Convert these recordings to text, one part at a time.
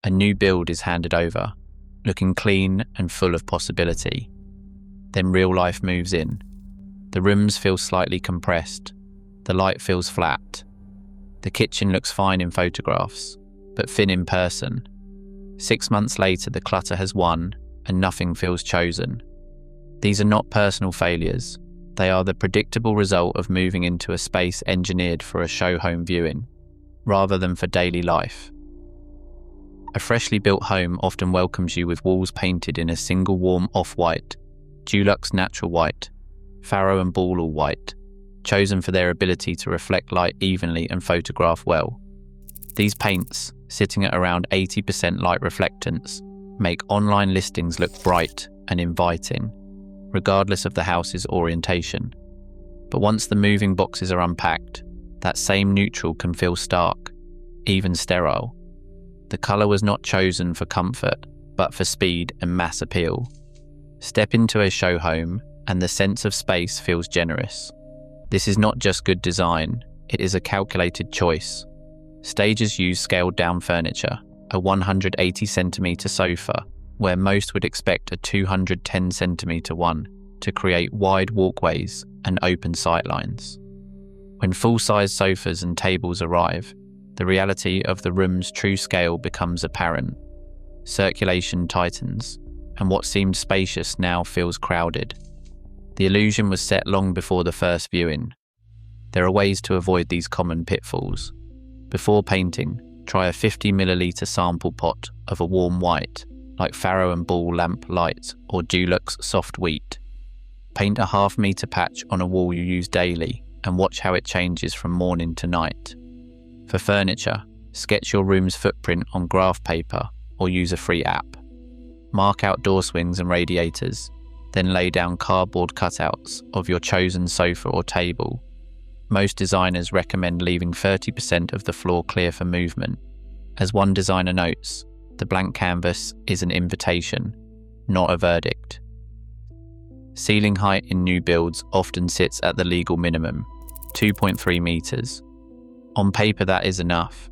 A new build is handed over, looking clean and full of possibility. Then real life moves in. The rooms feel slightly compressed. The light feels flat. The kitchen looks fine in photographs, but thin in person. 6 months later, the clutter has won and nothing feels chosen. These are not personal failures. They are the predictable result of moving into a space engineered for a show home viewing, rather than for daily life. A freshly built home often welcomes you with walls painted in a single warm off-white, Dulux natural white, Farrow and Ball all white, chosen for their ability to reflect light evenly and photograph well. These paints, sitting at around 80% light reflectance, make online listings look bright and inviting, regardless of the house's orientation. But once the moving boxes are unpacked, that same neutral can feel stark, even sterile. The colour was not chosen for comfort, but for speed and mass appeal. Step into a show home, and the sense of space feels generous. This is not just good design, it is a calculated choice. Stagers use scaled-down furniture, a 180cm sofa, where most would expect a 210cm one, to create wide walkways and open sightlines. When full-size sofas and tables arrive, the reality of the room's true scale becomes apparent. Circulation tightens, and what seemed spacious now feels crowded. The illusion was set long before the first viewing. There are ways to avoid these common pitfalls. Before painting, try a 50ml sample pot of a warm white, like Farrow and Ball lamp light or Dulux soft wheat. Paint a half-metre patch on a wall you use daily and watch how it changes from morning to night. For furniture, sketch your room's footprint on graph paper or use a free app. Mark out door swings and radiators, then lay down cardboard cutouts of your chosen sofa or table. Most designers recommend leaving 30% of the floor clear for movement. As one designer notes, the blank canvas is an invitation, not a verdict. Ceiling height in new builds often sits at the legal minimum, 2.3 metres. On paper that is enough.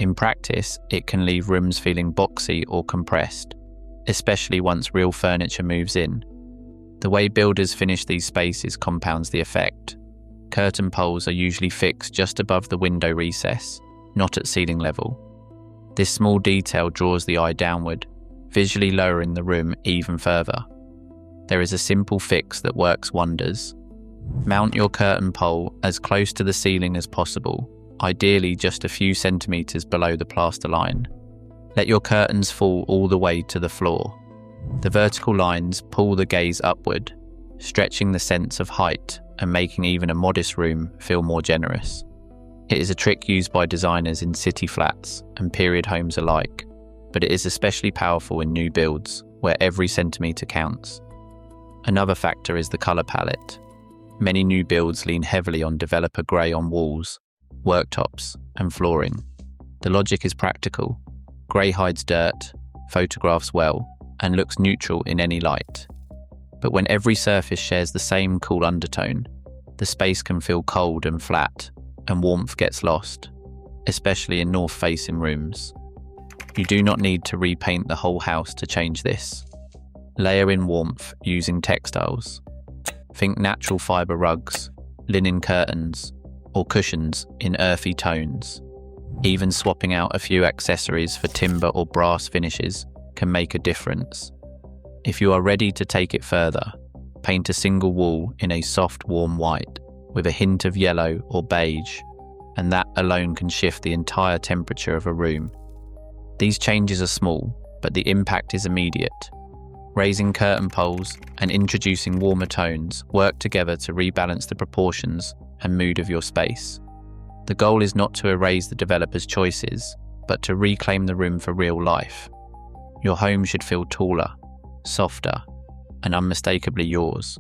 In practice, it can leave rooms feeling boxy or compressed, especially once real furniture moves in. The way builders finish these spaces compounds the effect. Curtain poles are usually fixed just above the window recess, not at ceiling level. This small detail draws the eye downward, visually lowering the room even further. There is a simple fix that works wonders. Mount your curtain pole as close to the ceiling as possible, ideally just a few centimetres below the plaster line. Let your curtains fall all the way to the floor. The vertical lines pull the gaze upward, stretching the sense of height and making even a modest room feel more generous. It is a trick used by designers in city flats and period homes alike, but it is especially powerful in new builds, where every centimetre counts. Another factor is the colour palette. Many new builds lean heavily on developer grey on walls, worktops, and flooring. The logic is practical. Grey hides dirt, photographs well, and looks neutral in any light. But when every surface shares the same cool undertone, the space can feel cold and flat, and warmth gets lost, especially in north-facing rooms. You do not need to repaint the whole house to change this. Layer in warmth using textiles. Think natural fibre rugs, linen curtains, or cushions in earthy tones. Even swapping out a few accessories for timber or brass finishes can make a difference. If you are ready to take it further, paint a single wall in a soft, warm white with a hint of yellow or beige, and that alone can shift the entire temperature of a room. These changes are small, but the impact is immediate. Raising curtain poles and introducing warmer tones work together to rebalance the proportions and mood of your space. The goal is not to erase the developer's choices, but to reclaim the room for real life. Your home should feel taller, softer, and unmistakably yours.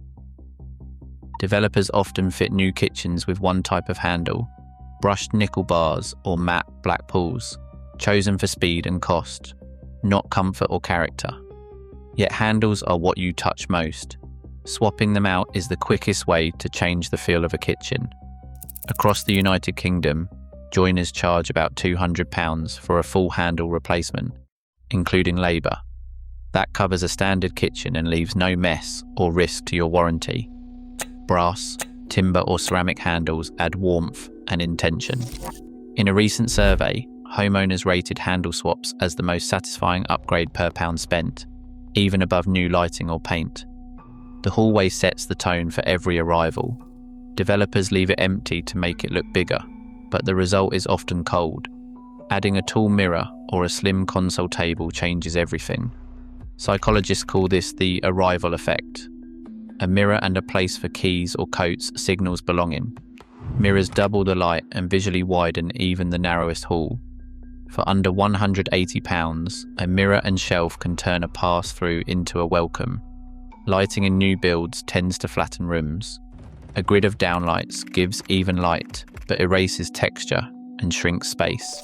Developers often fit new kitchens with one type of handle, brushed nickel bars or matte black pools, chosen for speed and cost, not comfort or character. Yet handles are what you touch most. Swapping them out is the quickest way to change the feel of a kitchen. Across the United Kingdom, joiners charge about £200 for a full handle replacement, including labour. That covers a standard kitchen and leaves no mess or risk to your warranty. Brass, timber or ceramic handles add warmth and intention. In a recent survey, homeowners rated handle swaps as the most satisfying upgrade per pound spent, even above new lighting or paint. The hallway sets the tone for every arrival. Developers leave it empty to make it look bigger, but the result is often cold. Adding a tall mirror or a slim console table changes everything. Psychologists call this the arrival effect. A mirror and a place for keys or coats signals belonging. Mirrors double the light and visually widen even the narrowest hall. For under £180, a mirror and shelf can turn a pass-through into a welcome. Lighting in new builds tends to flatten rooms. A grid of downlights gives even light, but erases texture and shrinks space.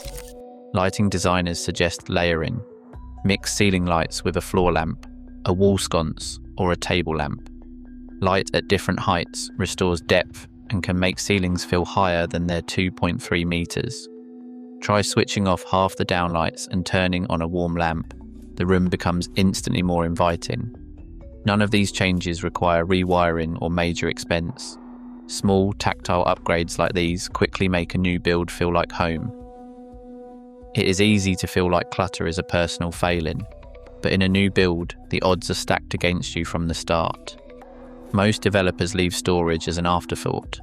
Lighting designers suggest layering. Mix ceiling lights with a floor lamp, a wall sconce, or a table lamp. Light at different heights restores depth and can make ceilings feel higher than their 2.3 meters. Try switching off half the downlights and turning on a warm lamp. The room becomes instantly more inviting. None of these changes require rewiring or major expense. Small, tactile upgrades like these quickly make a new build feel like home. It is easy to feel like clutter is a personal failing, but in a new build, the odds are stacked against you from the start. Most developers leave storage as an afterthought,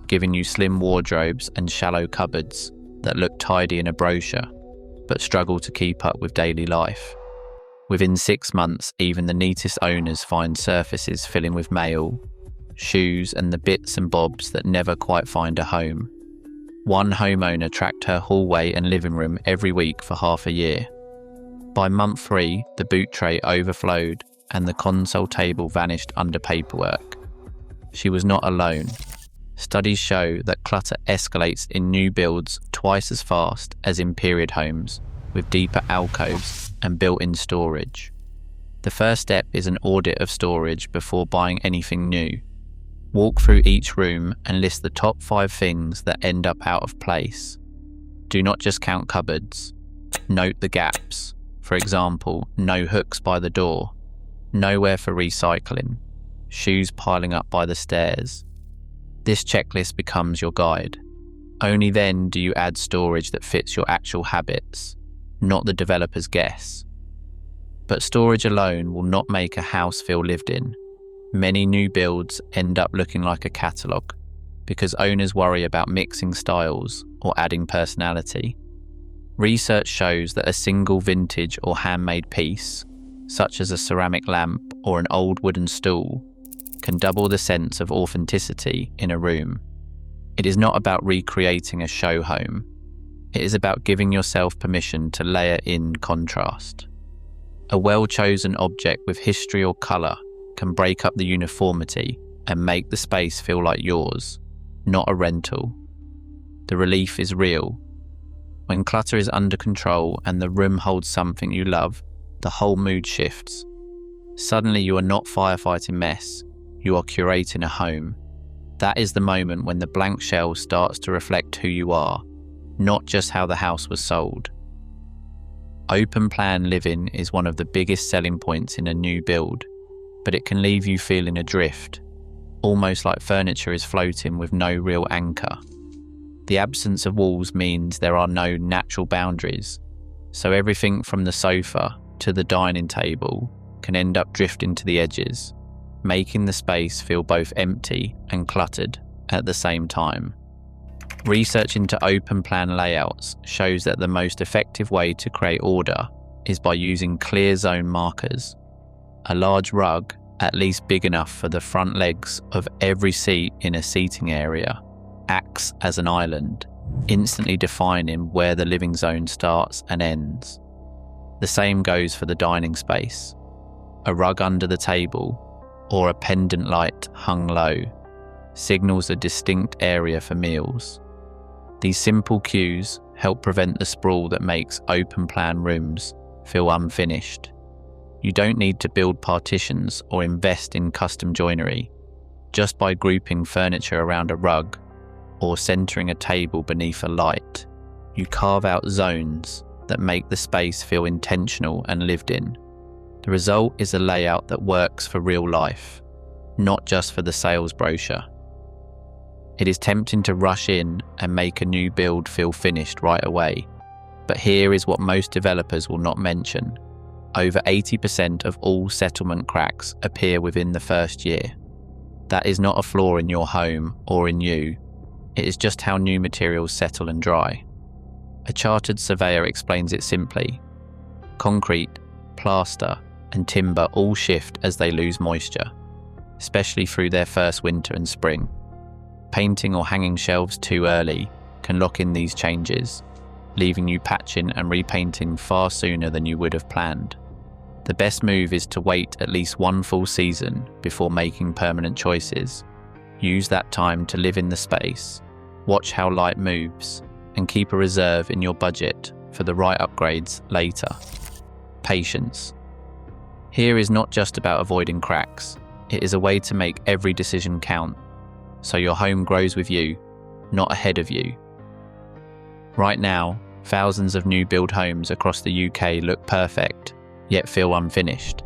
giving you slim wardrobes and shallow cupboards that look tidy in a brochure, but struggle to keep up with daily life. Within 6 months, even the neatest owners find surfaces filling with mail, shoes, and the bits and bobs that never quite find a home. One homeowner tracked her hallway and living room every week for half a year. By month 3, the boot tray overflowed and the console table vanished under paperwork. She was not alone. Studies show that clutter escalates in new builds twice as fast as in period homes, with deeper alcoves and built-in storage. The first step is an audit of storage before buying anything new. Walk through each room and list the top 5 things that end up out of place. Do not just count cupboards. Note the gaps. For example, no hooks by the door, nowhere for recycling, shoes piling up by the stairs. This checklist becomes your guide. Only then do you add storage that fits your actual habits, not the developer's guess. But storage alone will not make a house feel lived in. Many new builds end up looking like a catalogue because owners worry about mixing styles or adding personality. Research shows that a single vintage or handmade piece, such as a ceramic lamp or an old wooden stool, can double the sense of authenticity in a room. It is not about recreating a show home. It is about giving yourself permission to layer in contrast. A well-chosen object with history or colour can break up the uniformity and make the space feel like yours, not a rental. The relief is real. When clutter is under control and the room holds something you love, the whole mood shifts. Suddenly you are not firefighting mess, you are curating a home. That is the moment when the blank shell starts to reflect who you are, not just how the house was sold. Open plan living is one of the biggest selling points in a new build, but it can leave you feeling adrift, almost like furniture is floating with no real anchor. The absence of walls means there are no natural boundaries, so everything from the sofa to the dining table can end up drifting to the edges, making the space feel both empty and cluttered at the same time. Research into open plan layouts shows that the most effective way to create order is by using clear zone markers. A large rug, at least big enough for the front legs of every seat in a seating area, acts as an island, instantly defining where the living zone starts and ends. The same goes for the dining space. A rug under the table, or a pendant light hung low, signals a distinct area for meals. These simple cues help prevent the sprawl that makes open plan rooms feel unfinished. You don't need to build partitions or invest in custom joinery. Just by grouping furniture around a rug or centering a table beneath a light, you carve out zones that make the space feel intentional and lived in. The result is a layout that works for real life, not just for the sales brochure. It is tempting to rush in and make a new build feel finished right away, but here is what most developers will not mention. Over 80% of all settlement cracks appear within the first year. That is not a flaw in your home or in you, it is just how new materials settle and dry. A chartered surveyor explains it simply. Concrete, plaster, and timber all shift as they lose moisture, especially through their first winter and spring. Painting or hanging shelves too early can lock in these changes, leaving you patching and repainting far sooner than you would have planned. The best move is to wait at least one full season before making permanent choices. Use that time to live in the space, watch how light moves, and keep a reserve in your budget for the right upgrades later. Patience. Here is not just about avoiding cracks, it is a way to make every decision count, so your home grows with you, not ahead of you. Right now, thousands of new build homes across the UK look perfect, yet feel unfinished.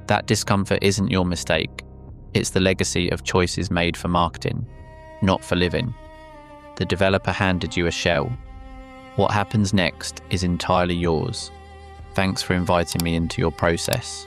That discomfort isn't your mistake, it's the legacy of choices made for marketing, not for living. The developer handed you a shell. What happens next is entirely yours. Thanks for inviting me into your process.